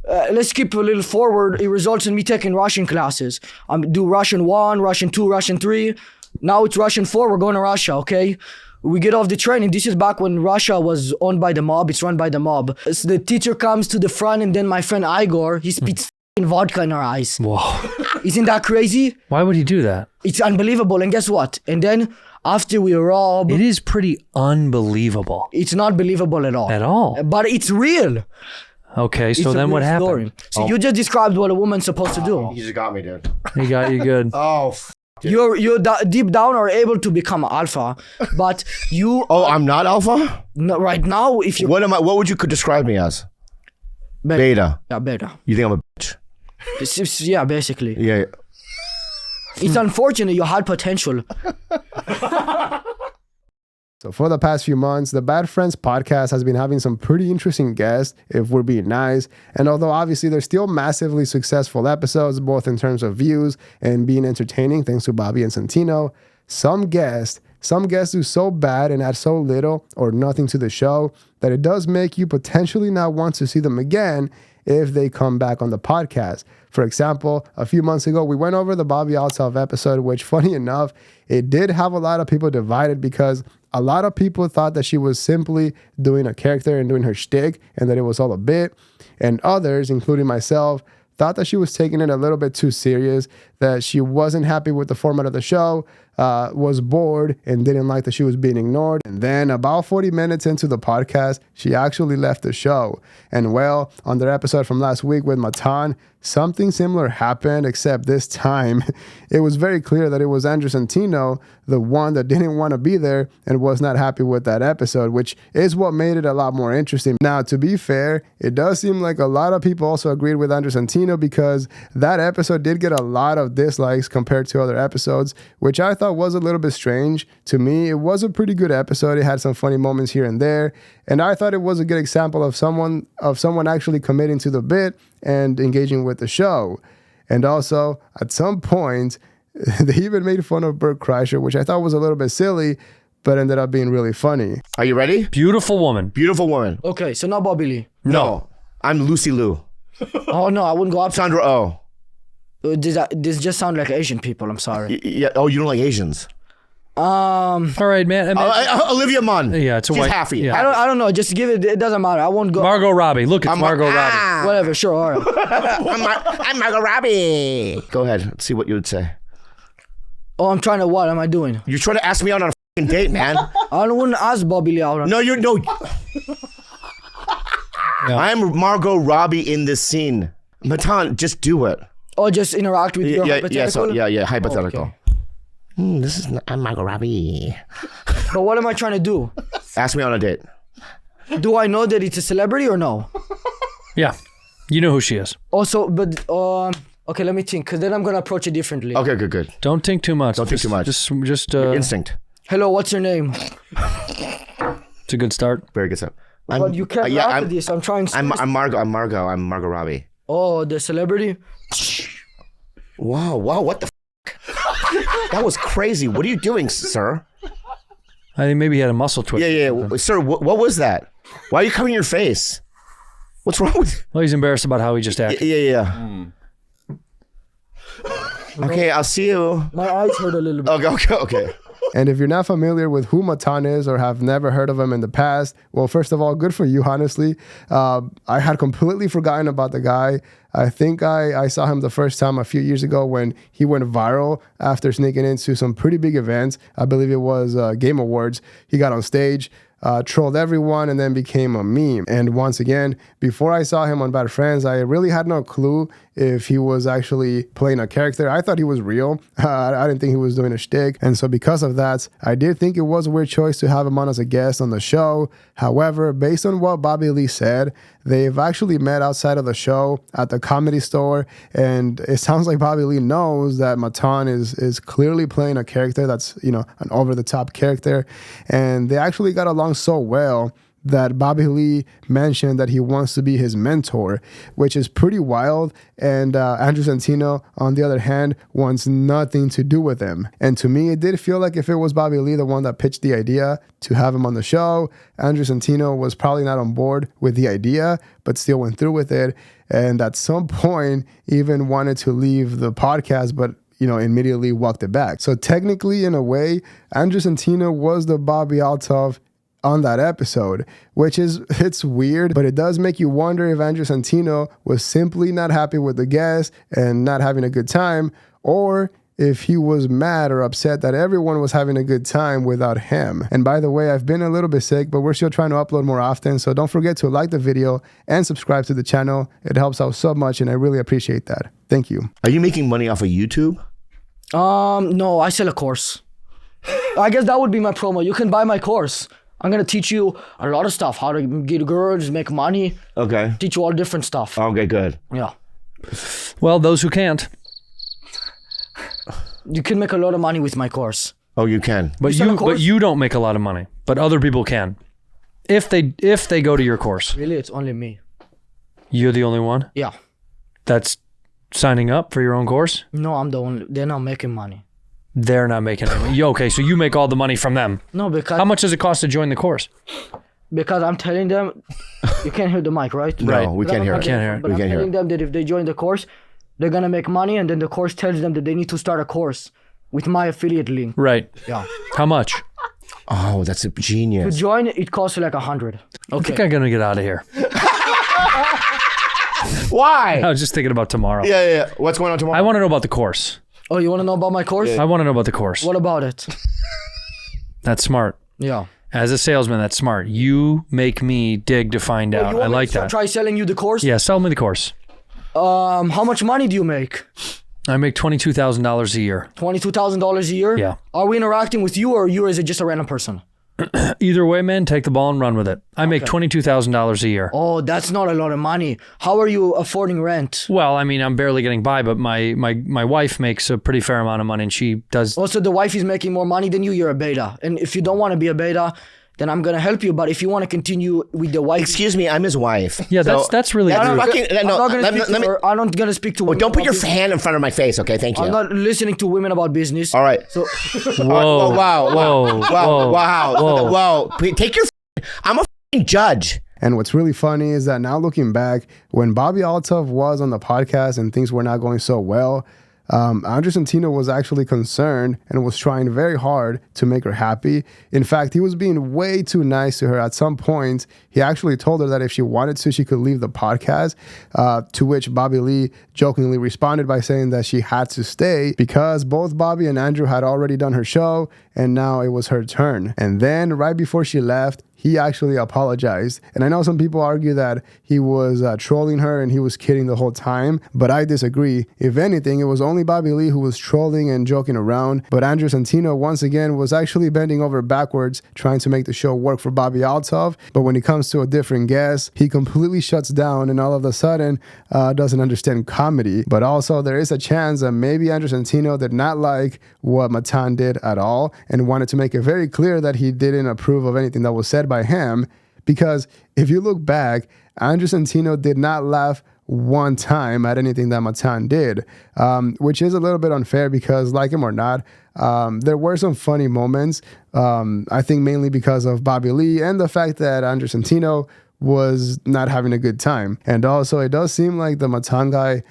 let's skip a little forward. It results in me taking Russian classes. Do Russian 1, Russian 2, Russian 3. Now it's Russian 4. We're going to Russia, okay? We get off the train, and this is back when Russia was owned by the mob. It's run by the mob. So the teacher comes to the front, and then my friend Igor, he spits vodka in our eyes. Whoa. Isn't that crazy? Why would he do that? It's unbelievable. And guess what? And then after we rob... It is pretty unbelievable. It's not believable at all. At all? But it's real. Okay, so It's a then what real happened? story. So you just described what a woman's supposed to do. You just got me, dude. He got you good. Oh, You're deep down are able to become alpha, but you... Oh, I'm not alpha? No, right now, if you... What am I? What would you could describe me as? Beta. Yeah, beta. You think I'm a bitch? Yeah, basically. Yeah. It's unfortunate you had potential. So for the past few months, the Bad Friends podcast has been having some pretty interesting guests, if we're being nice. And although obviously they're still massively successful episodes, both in terms of views and being entertaining, thanks to Bobby and Santino, some guests do so bad and add so little or nothing to the show that it does make you potentially not want to see them again if they come back on the podcast. For example, a few months ago, we went over the Bobby Althoff episode, which funny enough, it did have a lot of people divided because a lot of people thought that she was simply doing a character and doing her shtick and that it was all a bit. And others, including myself, thought that she was taking it a little bit too serious, that she wasn't happy with the format of the show, was bored and didn't like that she was being ignored. And then about 40 minutes into the podcast, she actually left the show. And well, on their episode from last week with Matan, something similar happened, except this time it was very clear that it was Andrew Santino, the one that didn't want to be there and was not happy with that episode, which is what made it a lot more interesting. Now, to be fair, it does seem like a lot of people also agreed with Andrew Santino because that episode did get a lot of dislikes compared to other episodes, which I thought was a little bit strange. To me, it was a pretty good episode. It had some funny moments here and there, and I thought it was a good example of someone actually committing to the bit and engaging with the show. And also, at some point, they even made fun of Bert Kreischer, which I thought was a little bit silly, but ended up being really funny. Are you ready? Beautiful woman. Beautiful woman. Okay, so not Bobby Lee. No. I'm Lucy Liu. Oh, no, I wouldn't go up to... Sandra Oh. This just sound like Asian people, I'm sorry. Yeah. Oh, you don't like Asians? All right, man. Olivia Munn. Yeah, it's a She's white. halfy. Yeah. I don't know, just give it doesn't matter. I won't go... Margot Robbie. Look, it's Margot Robbie. Whatever, sure, all right. I'm Margot Robbie. Go ahead. Let's see what you would say. Oh, I'm trying to... What am I doing? You're trying to ask me out on a f***ing date, man. I wouldn't ask Bobby Lee out. No. I'm Margot Robbie in this scene. Matan, just do it. Or just interact with your hypothetical? Yeah, hypothetical. Okay. I'm Margot Robbie. But what am I trying to do? Ask me on a date. Do I know that it's a celebrity or no? Yeah. You know who she is. Also, but... okay, let me think, because then I'm going to approach it differently. Okay, good. Don't think too much. Don't think too much. Just Instinct. Hello, what's your name? It's a good start. Very good stuff. But you can't laugh at this. I'm trying... I'm Margot. I'm Margot Robbie. Oh, the celebrity? Wow, what the f***? That was crazy. What are you doing, sir? I think maybe he had a muscle twitch. Yeah. Sir, what was that? Why are you covering your face? What's wrong with you? Well, he's embarrassed about how he just acted. Yeah. Okay, I'll see you. My eyes hurt a little bit. Okay. And if you're not familiar with who Matan is or have never heard of him in the past, well, first of all, good for you, honestly. I had completely forgotten about the guy. I think I saw him the first time a few years ago when he went viral after sneaking into some pretty big events. I believe it was Game Awards. He got on stage, trolled everyone, and then became a meme. And once again, before I saw him on Bad Friends, I really had no clue if he was actually playing a character. I thought he was real. I didn't think he was doing a shtick. And so because of that, I did think it was a weird choice to have him on as a guest on the show. However, based on what Bobby Lee said, they've actually met outside of the show at the Comedy Store. And it sounds like Bobby Lee knows that Matan is clearly playing a character that's, an over-the-top character. And they actually got along so well that Bobby Lee mentioned that he wants to be his mentor, which is pretty wild. And Andrew Santino, on the other hand, wants nothing to do with him. And to me, it did feel like if it was Bobby Lee, the one that pitched the idea to have him on the show, Andrew Santino was probably not on board with the idea, but still went through with it. And at some point, even wanted to leave the podcast, but immediately walked it back. So technically, in a way, Andrew Santino was the Bobby Altov on that episode, it's weird, but it does make you wonder if Andrew Santino was simply not happy with the guest and not having a good time, or if he was mad or upset that everyone was having a good time without him. And by the way, I've been a little bit sick, but we're still trying to upload more often, so don't forget to like the video and subscribe to the channel. It helps out so much, and I really appreciate that. Thank you. Are you making money off of YouTube? No, I sell a course. I guess that would be my promo. You can buy my course. I'm gonna teach you a lot of stuff. How to get girls, make money. Okay. Teach you all different stuff. Okay, good. Yeah. Well, those who can't. You can make a lot of money with my course. Oh, you can. But you don't make a lot of money. But other people can. If they go to your course. Really, it's only me. You're the only one? Yeah. That's signing up for your own course? No, I'm the only. They're not making money. They're not making any money. Okay, so you make all the money from them. No, because how much does it cost to join the course? Because I'm telling them, you can't hear the mic, right? No, we can't hear it. But I'm telling them that if they join the course, they're gonna make money, and then the course tells them that they need to start a course with my affiliate link. Right. Yeah. How much? Oh, that's a genius. To join, it costs like 100. I think I'm gonna get out of here. Why? I was just thinking about tomorrow. Yeah. What's going on tomorrow? I want to know about the course. Oh, you want to know about my course? I want to know about the course. What about it? That's smart. Yeah. As a salesman, that's smart. You make me dig to find out. I like that. Try selling you the course? Yeah, sell me the course. How much money do you make? I make $22,000 a year. $22,000 a year? Yeah. Are we interacting with you, or is it just a random person? Either way, man, take the ball and run with it. I make $22,000 a year. Oh, that's not a lot of money. How are you affording rent? Well, I mean, I'm barely getting by, but my wife makes a pretty fair amount of money, and she does. Also, the wife is making more money than you. You're a beta. And if you don't want to be a beta, then I'm going to help you. But if you want to continue with the wife... Excuse me, I'm his wife. Yeah, that's really... I'm not going to speak to women. Don't put your hand in front of my face, okay? Thank you. I'm not listening to women about business. All right. So, Whoa. Take your... I'm a judge. And what's really funny is that now looking back, when Bobby Altov was on the podcast and things were not going so well, Andrew Santino was actually concerned and was trying very hard to make her happy. In fact, he was being way too nice to her. At some point, he actually told her that if she wanted to, she could leave the podcast, to which Bobby Lee jokingly responded by saying that she had to stay because both Bobby and Andrew had already done her show, and now it was her turn. And then right before she left, he actually apologized. And I know some people argue that he was trolling her and he was kidding the whole time, but I disagree. If anything, it was only Bobby Lee who was trolling and joking around, but Andrew Santino, once again, was actually bending over backwards trying to make the show work for Bobby Altov. But when it comes to a different guest, he completely shuts down and all of a sudden doesn't understand comedy. But also, there is a chance that maybe Andrew Santino did not like what Matan did at all and wanted to make it very clear that he didn't approve of anything that was said by him, because if you look back, Andrew Santino did not laugh one time at anything that Matan did, which is a little bit unfair because, like him or not, there were some funny moments, I think mainly because of Bobby Lee and the fact that Andrew Santino was not having a good time. And also, it does seem like the Matan guy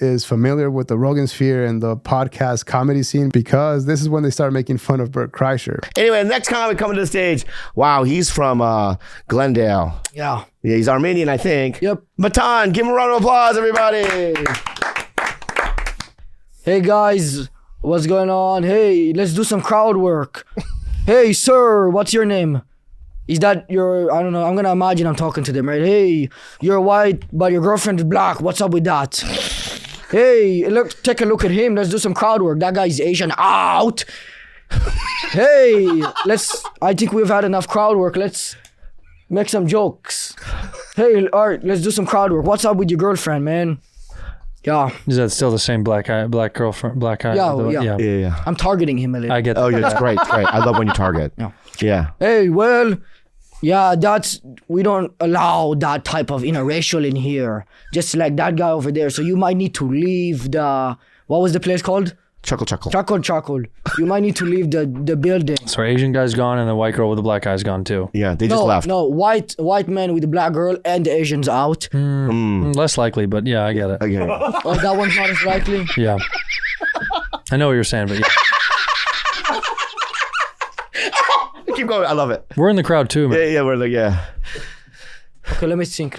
is familiar with the Rogan sphere and the podcast comedy scene, because this is when they start making fun of Bert Kreischer. Anyway, the next comic coming to the stage. Wow, he's from Glendale. Yeah. Yeah, he's Armenian, I think. Yep. Matan, give him a round of applause, everybody. Hey guys, what's going on? Hey, let's do some crowd work. Hey sir, what's your name? Is that your, I don't know, I'm gonna imagine I'm talking to them, right? Hey, you're white, but your girlfriend is black. What's up with that? Hey, look, take a look at him. Let's do some crowd work. That guy's Asian. Out. Hey, I think we've had enough crowd work. Let's make some jokes. Hey, all right, let's do some crowd work. What's up with your girlfriend, man? Yeah. Is that still the same black girlfriend, black eye? Yeah. I'm targeting him a little. I get that. Oh, yeah, it's great. It's great. I love when you target. Yeah. Yeah. Hey, well, Yeah, we don't allow that type of interracial in here. Just like that guy over there. So you might need to leave what was the place called? Chuckle. Chuckle. You might need to leave the building. So our Asian guy's gone and the white girl with the black guy's gone too. Yeah, they just left. No, white man with the black girl and the Asians out. Less likely, but yeah, I get it. Okay. Oh, that one's not as likely. Yeah. I know what you're saying, but yeah. Keep going. I love it. We're in the crowd too, man. Yeah, we're like, yeah. Okay, let me think.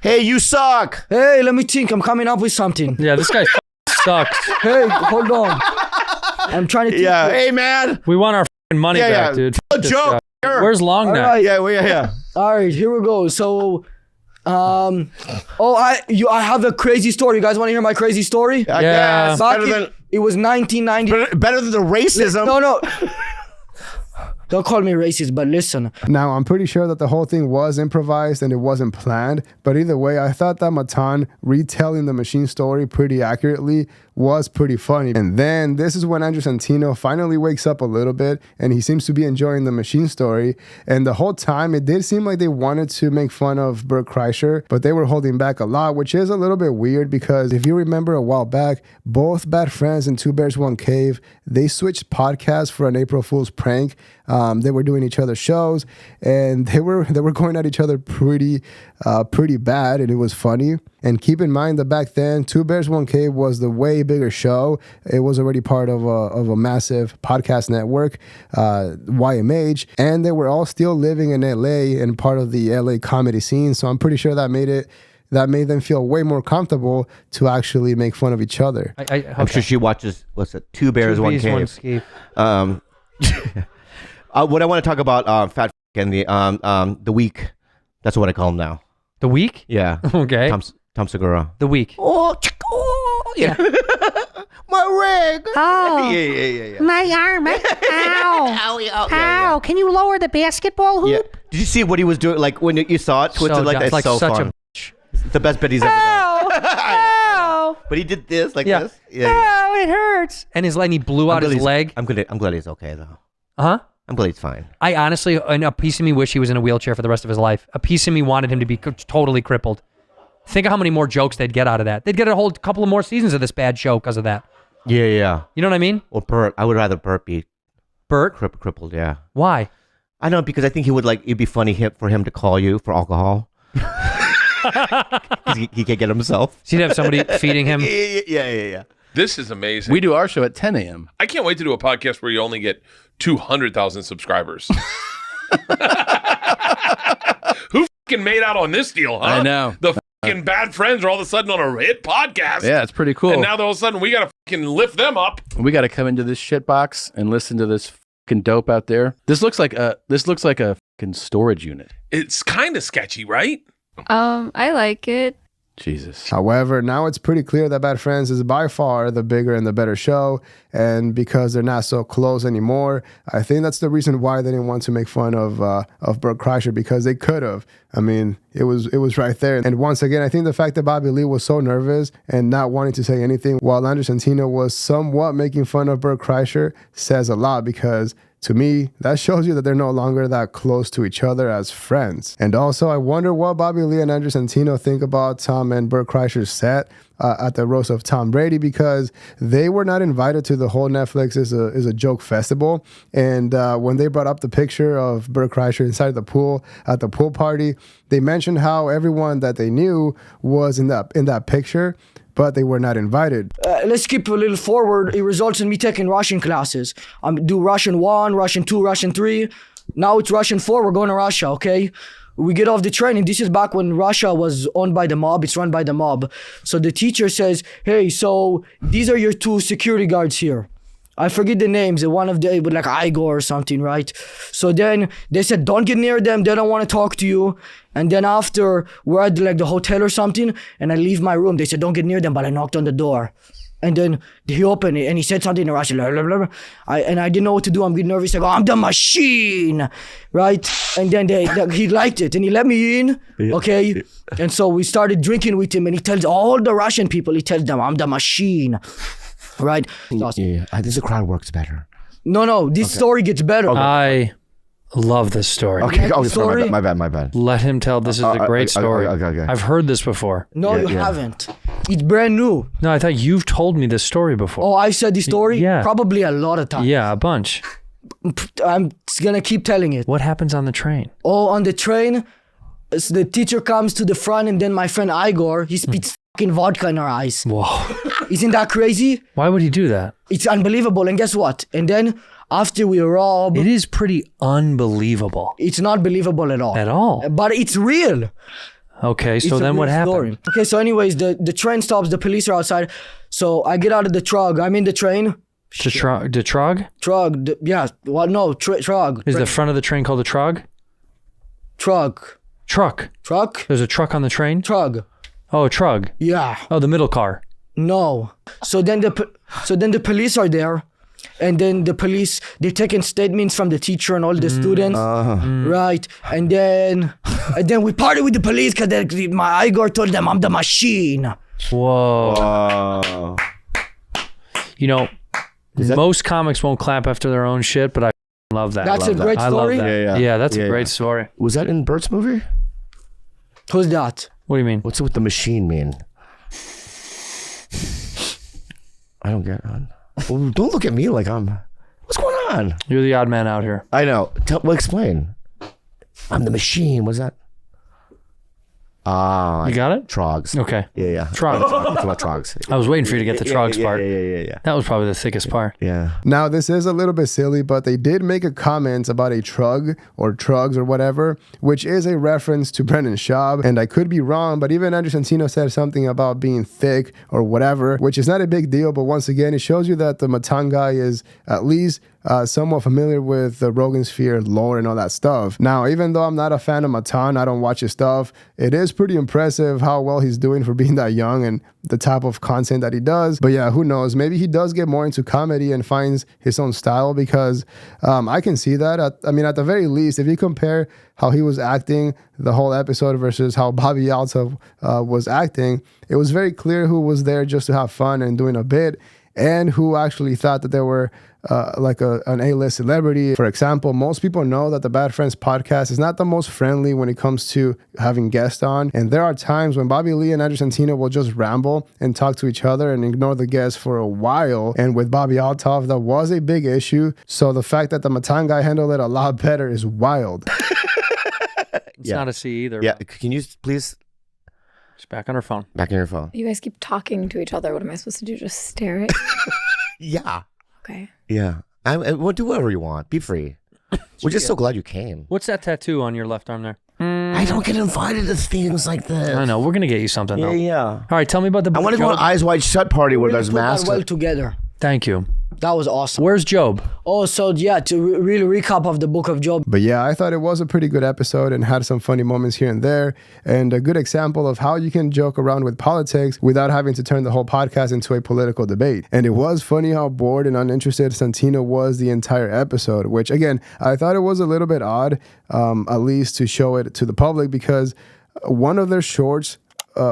Hey, you suck. Hey, let me think. I'm coming up with something. Yeah, this guy sucks. Hey, hold on. I'm trying to think. Yeah. Hey, man. We want our money back, Yeah. dude. A joke. Sure. Where's Long All Neck? right. Yeah. All right, here we go. So, I have a crazy story. You guys want to hear my crazy story? I Yeah. guess. Back Better in- than it was 1990. better than the racism. No. Don't call me racist, but listen. Now, I'm pretty sure that the whole thing was improvised and it wasn't planned, but either way, I thought that Matan retelling the machine story pretty accurately was pretty funny. And then this is when Andrew Santino finally wakes up a little bit and he seems to be enjoying the machine story. And the whole time, it did seem like they wanted to make fun of Bert Kreischer, but they were holding back a lot, which is a little bit weird because if you remember a while back, both Bad Friends and Two Bears, One Cave, they switched podcasts for an April Fool's prank. They were doing each other's shows and they were going at each other pretty bad, and it was funny. And keep in mind that back then, Two Bears, One Cave was the way bigger show. It was already part of a massive podcast network, YMH, and they were all still living in LA and part of the LA comedy scene. So I'm pretty sure that made them feel way more comfortable to actually make fun of each other. I'm sure she watches, what's it? Two Bears, One Cave. What I want to talk about, Fat and the Week. That's what I call him now. The Week? Yeah. Okay. Tom Segura. The Week. Oh, yeah. My rig. Oh. Yeah. My arm. Ow. Can you lower the basketball hoop? Yeah. Did you see what he was doing? Like when you saw it twisted like that? It's like so such fun. a It's the best bit he's ever done. Ow. But he did this like Yeah. this. Yeah. Ow, it hurts. and his leg, and he blew out his leg. I'm glad he's okay though. Huh? I'm glad he's fine. I honestly, and a piece of me wish he was in a wheelchair for the rest of his life. A piece of me wanted him to be totally crippled. Think of how many more jokes they'd get out of that. They'd get a whole couple of more seasons of this bad show because of that. Yeah. You know what I mean? Or Bert. I would rather Bert be Bert? crippled. Yeah. Why? I know, because I think it'd be funny for him to call you for alcohol. He can't get himself. So you'd have somebody feeding him. Yeah. This is amazing. We do our show at 10 a.m. I can't wait to do a podcast where you only get 200,000 subscribers. Who fucking made out on this deal, huh? I know. The fucking Bad Friends are all of a sudden on a hit podcast. Yeah, it's pretty cool. And now all of a sudden we got to fucking lift them up. We got to come into this shit box and listen to this fucking dope out there. This looks like a fucking storage unit. It's kind of sketchy, right? I like it. Jesus. However, now it's pretty clear that Bad Friends is by far the bigger and the better show. And because they're not so close anymore, I think that's the reason why they didn't want to make fun of Bert Kreischer, because they could have. I mean, it was right there. And once again, I think the fact that Bobby Lee was so nervous and not wanting to say anything while Andrew Santino was somewhat making fun of Bert Kreischer says a lot, because to me, that shows you that they're no longer that close to each other as friends. And also, I wonder what Bobby Lee and Andrew Santino think about Tom and Bert Kreischer's set at the roast of Tom Brady, because they were not invited to the whole Netflix is a joke festival. And when they brought up the picture of Bert Kreischer inside the pool at the pool party, they mentioned how everyone that they knew was in that picture, but they were not invited. Let's skip a little forward. It results in me taking Russian classes. Do Russian 1, Russian 2, Russian 3. Now it's Russian 4. We're going to Russia, okay? We get off the train, and this is back when Russia was owned by the mob. It's run by the mob. So the teacher says, hey, so these are your 2 security guards here. I forget the names. One of them, like Igor or something, right? So then they said, don't get near them. They don't want to talk to you. And then after, we're at the hotel or something, and I leave my room. They said, don't get near them, but I knocked on the door. And then he opened it, and he said something in Russian. Blah, blah, blah. I didn't know what to do. I'm getting nervous. I go, I'm the machine, right? And then he liked it, and he let me in, okay? And so we started drinking with him, and he tells all the Russian people, he tells them, I'm the machine. Right? Yeah. I think the crowd works better. No. This story gets better. I Love this story. Okay. like Oh, the sorry. story? My bad. Let him tell. This is a great story. Okay. I've heard this before. No, Yeah, you yeah. haven't. It's brand new. No, I thought you've told me this story before. Oh, I said the story? Yeah. Probably a lot of times. Yeah, a bunch. I'm gonna keep telling it. What happens on the train? Oh, on the train, the teacher comes to the front, and then my friend Igor, he spits fucking vodka in our eyes. Whoa. Isn't that crazy? Why would he do that? It's unbelievable. And guess what? And then after we rob, It is pretty unbelievable. it's not believable at all. At all. But it's real. Okay, so It's a then what real happened? story. Okay, so anyways, the train stops. The police are outside. So I get out of the truck. I'm in the train. The trog? Truck. Yeah. Well, no. Truck. Is the front of the train called a trog? Truck. Truck. Truck. There's a truck on the train? Truck. Oh, a trug. Yeah. Oh, the middle car. No. So then the police are there, and then the police, they're taking statements from the teacher and all the students, right? And then we party with the police because my Igor told them I'm the machine. Whoa. You know, most comics won't clap after their own shit, but I love that. That's I love a great that. story? I love that. Yeah. That's Yeah, a great yeah. story. Was that in Bert's movie? Who's that? What do you mean? What's it with the machine mean? I don't get it. Well, don't look at me like I'm. What's going on? You're the odd man out here. I know. Well, explain. I'm the machine. What's that? You got it? Trogs. Okay. Yeah. Trogs. It's about trogs. I was waiting for you to get the trogs part. Yeah. That was probably the thickest part. Yeah. Now, this is a little bit silly, but they did make a comment about a trug or trugs or whatever, which is a reference to Brendan Schaub. And I could be wrong, but even Andrew Santino said something about being thick or whatever, which is not a big deal. But once again, it shows you that the Matan guy is at least somewhat familiar with the Rogan Sphere lore and all that stuff. Now, even though I'm not a fan of Matan, I don't watch his stuff, it is pretty impressive how well he's doing for being that young and the type of content that he does. But yeah, who knows? Maybe he does get more into comedy and finds his own style, because I can see that. At the very least, if you compare how he was acting the whole episode versus how Bobby Altov was acting, it was very clear who was there just to have fun and doing a bit, and who actually thought that they were like an A-list celebrity. For example, most people know that the Bad Friends podcast is not the most friendly when it comes to having guests on. And there are times when Bobby Lee and Andrew Santino will just ramble and talk to each other and ignore the guests for a while. And with Bobby Altov, that was a big issue. So the fact that the Matan guy handled it a lot better is wild. It's not a C either. Yeah. Can you please She's back on her phone. back in your phone? You guys keep talking to each other. What am I supposed to do? Just stare at you? Yeah. Okay. Yeah. We'll do whatever you want. Be free. We're just so glad you came. What's that tattoo on your left arm there? I don't get invited to things like this. I know. We're going to get you something, though. Yeah. All right, tell me about the I want to go Job. to Eyes Wide Shut party where We there's put that masks. well together. Thank you. That was awesome. Where's Job? Oh, so yeah, to really recap of the Book of Job. But yeah, I thought it was a pretty good episode and had some funny moments here and there, and a good example of how you can joke around with politics without having to turn the whole podcast into a political debate. And it was funny how bored and uninterested Santino was the entire episode, which again, I thought it was a little bit odd, at least to show it to the public, because one of their shorts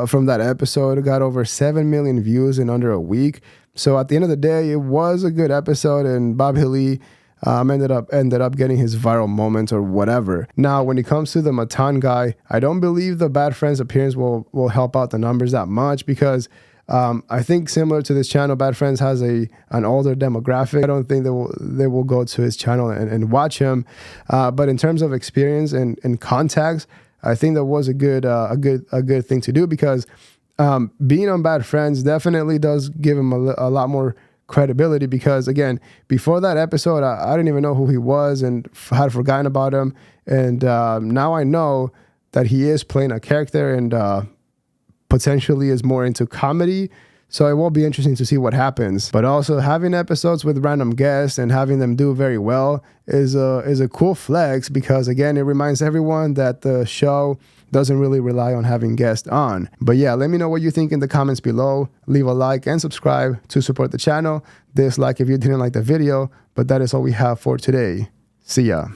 from that episode got over 7 million views in under a week. So at the end of the day, it was a good episode, and Bobby Lee ended up getting his viral moment or whatever. Now, when it comes to the Matan guy, I don't believe the Bad Friends appearance will help out the numbers that much, because I think similar to this channel, Bad Friends has an older demographic. I don't think they will go to his channel and watch him. But in terms of experience and contacts, I think that was a good thing to do, because being on Bad Friends definitely does give him a lot more credibility, because again, before that episode, I didn't even know who he was and had forgotten about him. And now I know that he is playing a character and potentially is more into comedy. So it will be interesting to see what happens. But also having episodes with random guests and having them do very well is a cool flex, because again, it reminds everyone that the show doesn't really rely on having guests on. But yeah, let me know what you think in the comments below. Leave a like and subscribe to support the channel. Dislike if you didn't like the video. But that is all we have for today. See ya.